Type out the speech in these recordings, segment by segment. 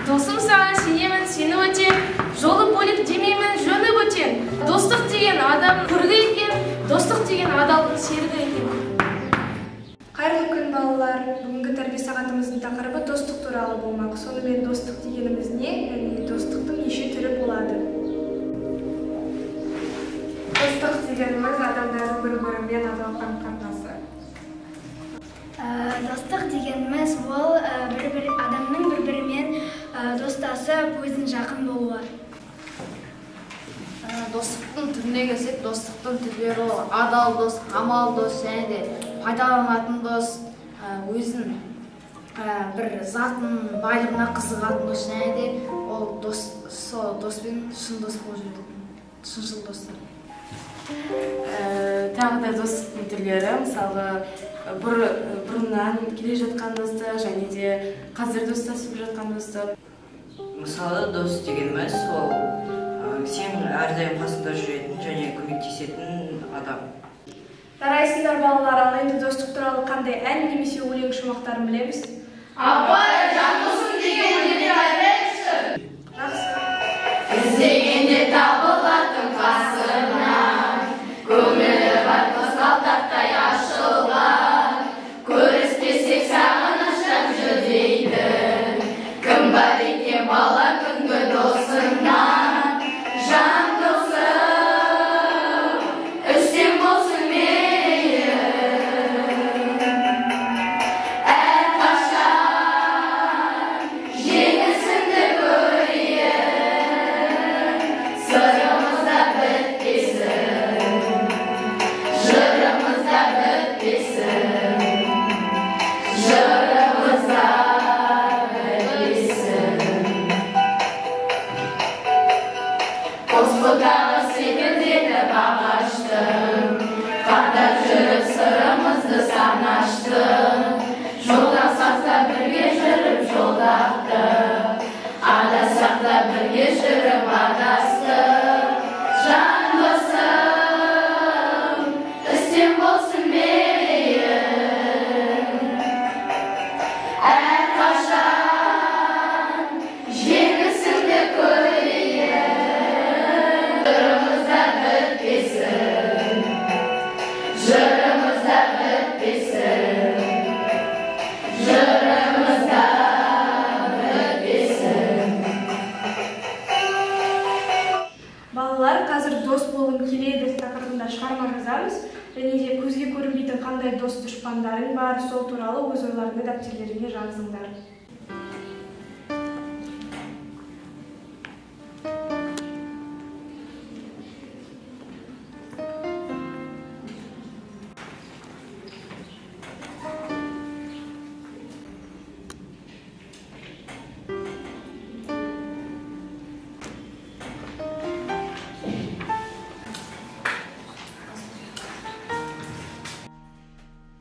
Досым саған сенемін, сені өтем, жолы бөлек демеймін, жөні бөтен. Достық деген адам көргі екен, достық деген адалдың серігі екен. Қайырлы күн балалар. Бүгінгі тәрбие сағатымыздың тақырыбы достық туралы болмақ. Сонымен достық дегеніміз не? Яғни достықтың неше түрі болады? Достық дегеніміз адамдардың бір-бірімен адал қарым-қатынасы. Достық дегеніміз ол адамның бір-бірімен достасып, өзін жақын болуы. Достықтың түріне келсек, достықтың түрлері ол адал дос, амал дос, және де пайдаланатын дос, өзін бір затын байлығына қызығатын дос, және де ол доспен шын дос болып жүретін, шыншыл достар. Тағы да достықтың түрлері, мысалы бұрыннан келе жатқан достық, және де қазір достасып жатқан достық. Мысалы, дос дегеніміз ол сен әрдайым қасында жүретін және көмектесетін адам. Жарайсыңдар балалар, ал енді достық туралы қандай ән немесе өлең шумақтарын білеміз? Апай, жанбосын деген өлеңді айтайықшы. Жақсы. Іздегенде табылатын қасырынан, көңілі бар қызғалдақтай ашылған, көріспесек сағыныштан жүдейді, кім бар екен бала күнгі досыңнан, жан досым, үстем болсын мейірім, әрқашан жеңісіңді көрейін, сырымызда бітпесін, жырымызда бітпесін, жырымызда Қоспыдағы секілдеді бағаштың, қақтап жүріп сырымызды санаштың, жолдасақ та бірге жүріп жолдақтық, адасақ та бірге жүріп адастық, жан досым, үстем болсын мейірім, әрқашан жеңісіңді көрейін, жырымызда бітпесін, жырымызда бітпесін. Балалар, қазір дос болғым келеді тақырыбында шығарма жазамыз. Және де көзге көрінбейтін қандай дос дұшпандарың бар, сол туралы өз ойларыңды дәптерлеріңе жазыңдар.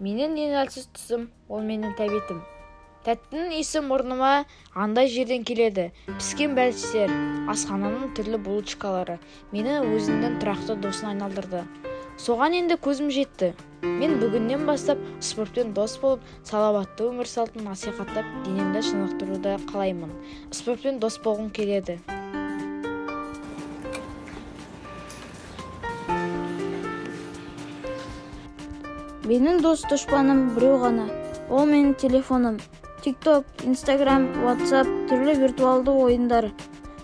Менің ең әлсіз тұсым ол менің тәбетім. Тәттінің иісі мұрныма андай жерден келеді. Піскен бәліштер, асхананың түрлі булочкалары мені өзінің тұрақты досына айналдырды. Соған енді көзім жетті. Мен бүгіннен бастап спортпен дос болып, салауатты өмір салтын насихаттап, денемді шынықтыруды қалаймын. Спортпен дос болғым келеді. Менің дос дұшпаным біреу ғана. Ол менің телефоным. TikTok, Instagram, WhatsApp, түрлі виртуалды ойындар.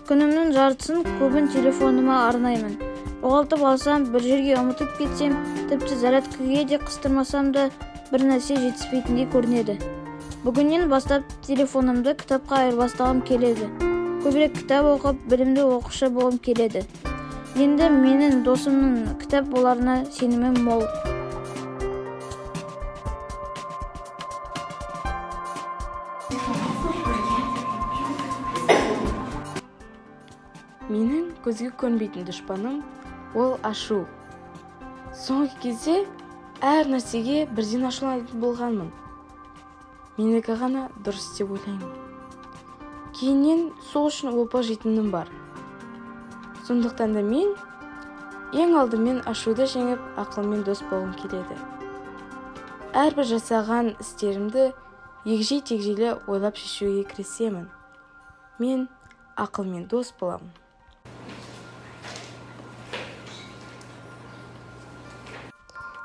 Күнімнің жартысын көбін телефоныма арнаймын. Жоғалтып алсам, бір жерге ұмытып кетсем, тіпті зарядкаға де қыстырмасам да бір нәрсе жетіспейтіндей көрінеді. Бүгіннен бастап телефонымды кітапқа айырбастағым келеді. Көбірек кітап оқып, білімді оқушы болғым келеді. Енді менің досымның кітап боларына сенімім мол. Менің көзге көрінбейтін дұшпаным ол ашу. Соңғы кезде әр нәрсеге бірден ашуланатын болғанмын. Менікі ғана дұрыс деп ойлаймын. Кейіннен сол үшін опа жейтінім бар. Сондықтан да мен ең алдымен ашуды жеңіп, ақылмен дос болғым келеді. Әрбір жасаған істерімді егжей-тегжейлі ойлап шешуге кірісемін. Мен ақылмен дос боламын.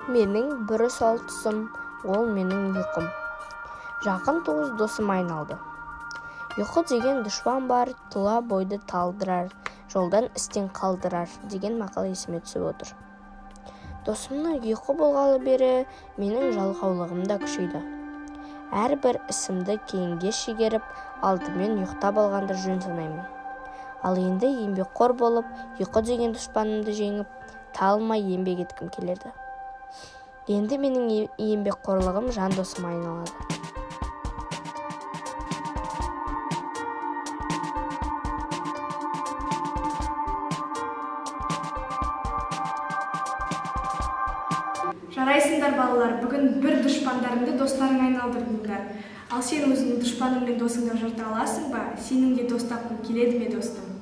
Менің бір осал тұсым, ол менің ұйқым. Жақын туыс досым айналды. Ұйқы деген дұшпан бар, тұла бойды талдырар, жолдан істен қалдырар деген мақал есіме түсіп отыр. Досымның ұйқы болғалы бері менің жалқаулығым да күшейді. Әрбір ісімді кейінге шегеріп, алдымен ұйықтап алғанды жөн санаймын. Ал енді еңбекқор болып, ұйқы деген дұшпанымды жеңіп, талмай еңбек еткім келеді. Енді менің еңбекқорлығым жан досыма айналады. Жарайсыңдар балалар, бүгін бір дұшпандарыңды достарың айналдырдыңдар. Ал сен өзіңнің дұшпаның мен досыңды ажырата аласың ба? Сенің де дос тапқың келеді ме, достым?